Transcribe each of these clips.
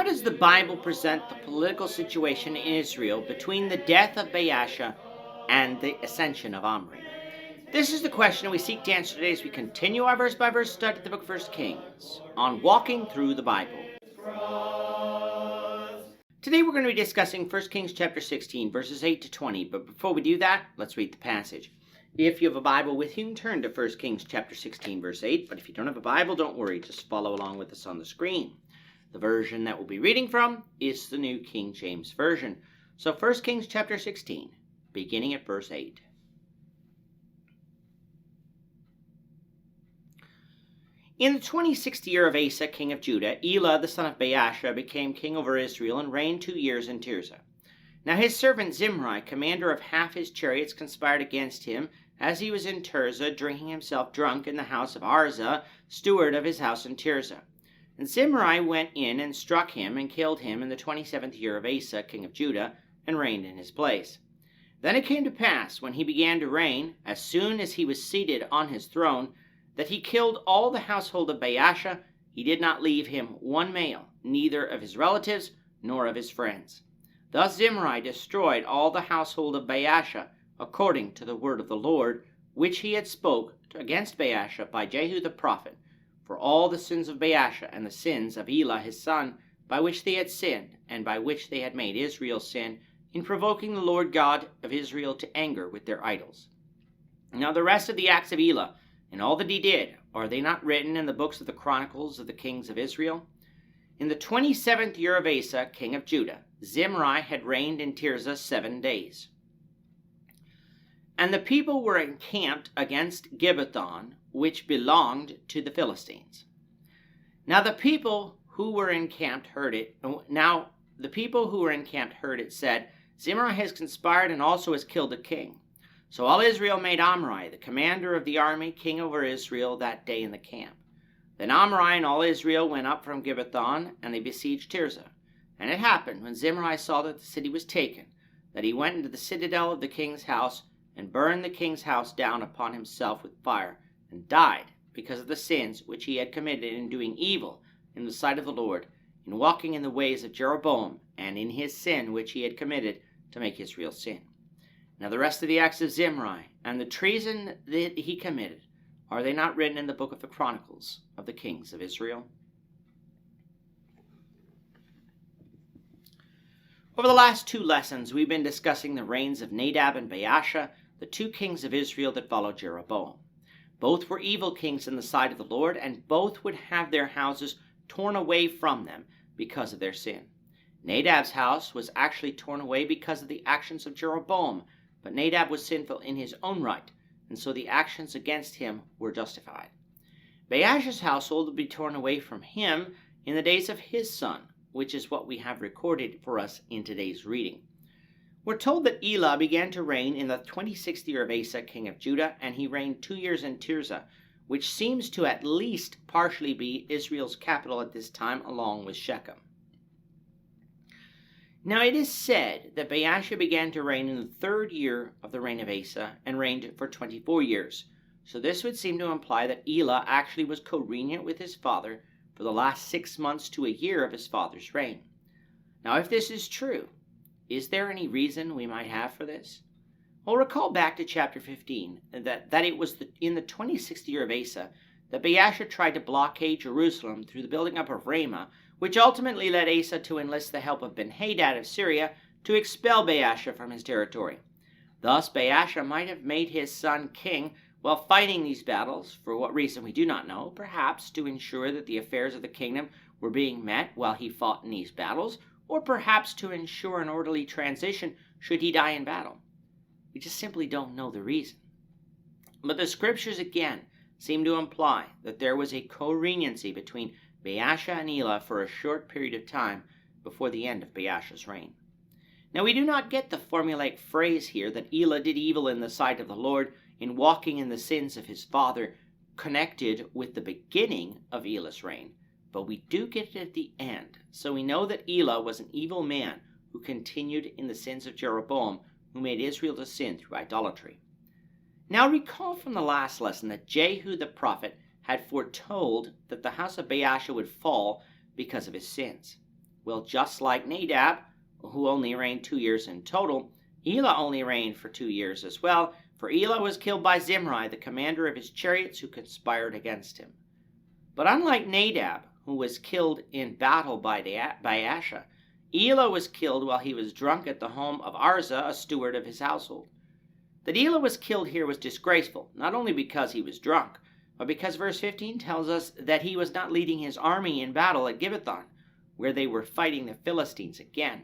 does the Bible present the political situation in Israel between the death of Baasha and the ascension of Omri? This is the question we seek to answer today as we continue our verse-by-verse study of the book of 1 Kings on walking through the Bible. Today we're going to be discussing 1 Kings chapter 16, verses 8 to 20, but before we do that, let's read the passage. If you have a Bible with you, turn to 1 Kings chapter 16, verse 8, but if you don't have a Bible, don't worry, just follow along with us on the screen. The version that we'll be reading from is the New King James Version. So 1 Kings chapter 16, beginning at verse 8. In the 26th year of Asa, king of Judah, Elah the son of Baasha became king over Israel and reigned 2 years in Tirzah. Now his servant Zimri, commander of half his chariots, conspired against him as he was in Tirzah, drinking himself drunk in the house of Arzah, steward of his house in Tirzah. And Zimri went in and struck him and killed him in the 27th year of Asa, king of Judah, and reigned in his place. Then it came to pass, when he began to reign, as soon as he was seated on his throne, that he killed all the household of Baasha. He did not leave him one male, neither of his relatives nor of his friends. Thus Zimri destroyed all the household of Baasha, according to the word of the Lord, which he had spoke against Baasha by Jehu the prophet, for all the sins of Baasha and the sins of Elah his son, by which they had sinned, and by which they had made Israel sin, in provoking the Lord God of Israel to anger with their idols. Now the rest of the acts of Elah, and all that he did, are they not written in the books of the Chronicles of the kings of Israel? In the 27th year of Asa, king of Judah, Zimri had reigned in Tirzah 7 days. And the people were encamped against Gibbethon, which belonged to the Philistines. Now the people who were encamped heard it. Said, Zimri has conspired and also has killed the king. So all Israel made Omri, the commander of the army, king over Israel that day in the camp. Then Omri and all Israel went up from Gibbethon, and they besieged Tirzah. And it happened, when Zimri saw that the city was taken, that he went into the citadel of the king's house, and burned the king's house down upon himself with fire, and died, because of the sins which he had committed in doing evil in the sight of the Lord, in walking in the ways of Jeroboam, and in his sin which he had committed to make Israel sin. Now the rest of the acts of Zimri, and the treason that he committed, are they not written in the book of the Chronicles of the kings of Israel? Over the last 2 lessons, we've been discussing the reigns of Nadab and Baasha, the 2 kings of Israel that followed Jeroboam. Both were evil kings in the sight of the Lord, and both would have their houses torn away from them because of their sin. Nadab's house was actually torn away because of the actions of Jeroboam, but Nadab was sinful in his own right, and so the actions against him were justified. Baasha's household would be torn away from him in the days of his son, which is what we have recorded for us in today's reading. We're told that Elah began to reign in the 26th year of Asa, king of Judah, and he reigned 2 years in Tirzah, which seems to at least partially be Israel's capital at this time, along with Shechem. Now it is said that Baasha began to reign in the 3rd year of the reign of Asa, and reigned for 24 years. So this would seem to imply that Elah actually was co-regnant with his father for the last 6 months to a year of his father's reign. Now if this is true, is there any reason we might have for this? Well, recall back to chapter 15, that it was in the 26th year of Asa that Baasha tried to blockade Jerusalem through the building up of Ramah, which ultimately led Asa to enlist the help of Ben-Hadad of Syria to expel Baasha from his territory. Thus Baasha might have made his son king while fighting these battles, for what reason we do not know, perhaps to ensure that the affairs of the kingdom were being met while he fought in these battles, or perhaps to ensure an orderly transition should he die in battle. We just simply don't know the reason. But the scriptures again seem to imply that there was a co-regnancy between Baasha and Elah for a short period of time before the end of Baasha's reign. Now we do not get the formulaic phrase here that Elah did evil in the sight of the Lord in walking in the sins of his father connected with the beginning of Elah's reign, but we do get it at the end. So we know that Elah was an evil man who continued in the sins of Jeroboam, who made Israel to sin through idolatry. Now recall from the last lesson that Jehu the prophet had foretold that the house of Baasha would fall because of his sins. Well, just like Nadab, who only reigned 2 years in total, Elah only reigned for 2 years as well, for Elah was killed by Zimri, the commander of his chariots, who conspired against him. But unlike Nadab, who was killed in battle by Baasha, Elah was killed while he was drunk at the home of Arza, a steward of his household. That Elah was killed here was disgraceful, not only because he was drunk, but because verse 15 tells us that he was not leading his army in battle at Gibbethon, where they were fighting the Philistines again.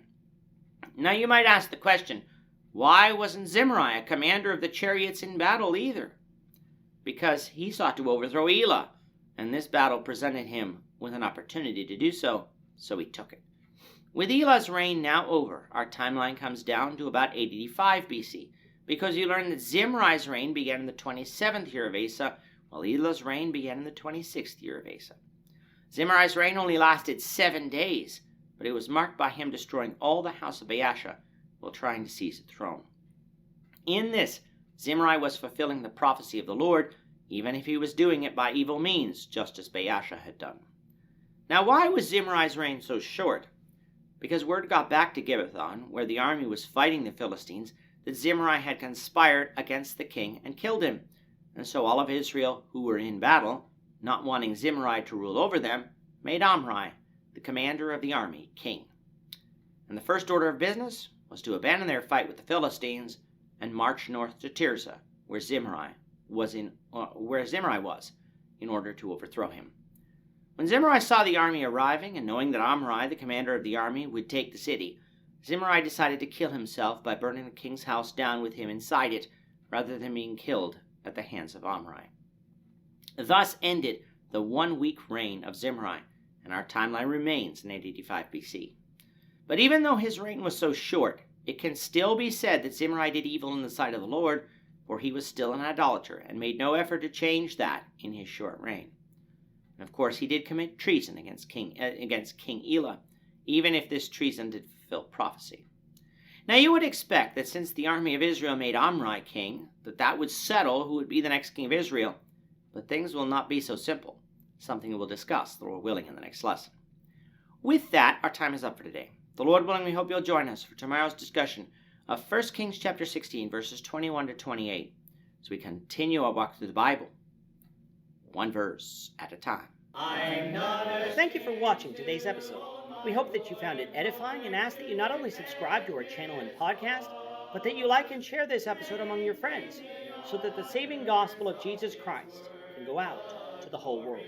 Now you might ask the question, why wasn't Zimri a commander of the chariots in battle either? Because he sought to overthrow Elah, and this battle presented him with an opportunity to do so, so he took it. With Elah's reign now over, our timeline comes down to about 885 BC, because you learn that Zimri's reign began in the 27th year of Asa, while Elah's reign began in the 26th year of Asa. Zimri's reign only lasted 7 days, but it was marked by him destroying all the house of Baasha while trying to seize the throne. In this, Zimri was fulfilling the prophecy of the Lord, even if he was doing it by evil means, just as Baasha had done. Now, why was Zimri's reign so short? Because word got back to Gibbethon, where the army was fighting the Philistines, that Zimri had conspired against the king and killed him. And so all of Israel who were in battle, not wanting Zimri to rule over them, made Omri, the commander of the army, king. And the first order of business was to abandon their fight with the Philistines and march north to Tirzah, where Zimri was, in order to overthrow him. When Zimri saw the army arriving, and knowing that Omri, the commander of the army, would take the city, Zimri decided to kill himself by burning the king's house down with him inside it, rather than being killed at the hands of Omri. Thus ended the 1-week reign of Zimri, and our timeline remains in 885 BC. But even though his reign was so short, it can still be said that Zimri did evil in the sight of the Lord, for he was still an idolater, and made no effort to change that in his short reign. And of course, he did commit treason against King Elah, even if this treason did fulfill prophecy. Now you would expect that since the army of Israel made Omri king, that would settle who would be the next king of Israel. But things will not be so simple, something we'll discuss, the Lord willing, in the next lesson. With that, our time is up for today. The Lord willing, we hope you'll join us for tomorrow's discussion of 1 Kings chapter 16, verses 21 to 28, as we continue our walk through the Bible, one verse at a time. Thank you for watching today's episode. We hope that you found it edifying and ask that you not only subscribe to our channel and podcast, but that you like and share this episode among your friends, so that the saving gospel of Jesus Christ can go out to the whole world.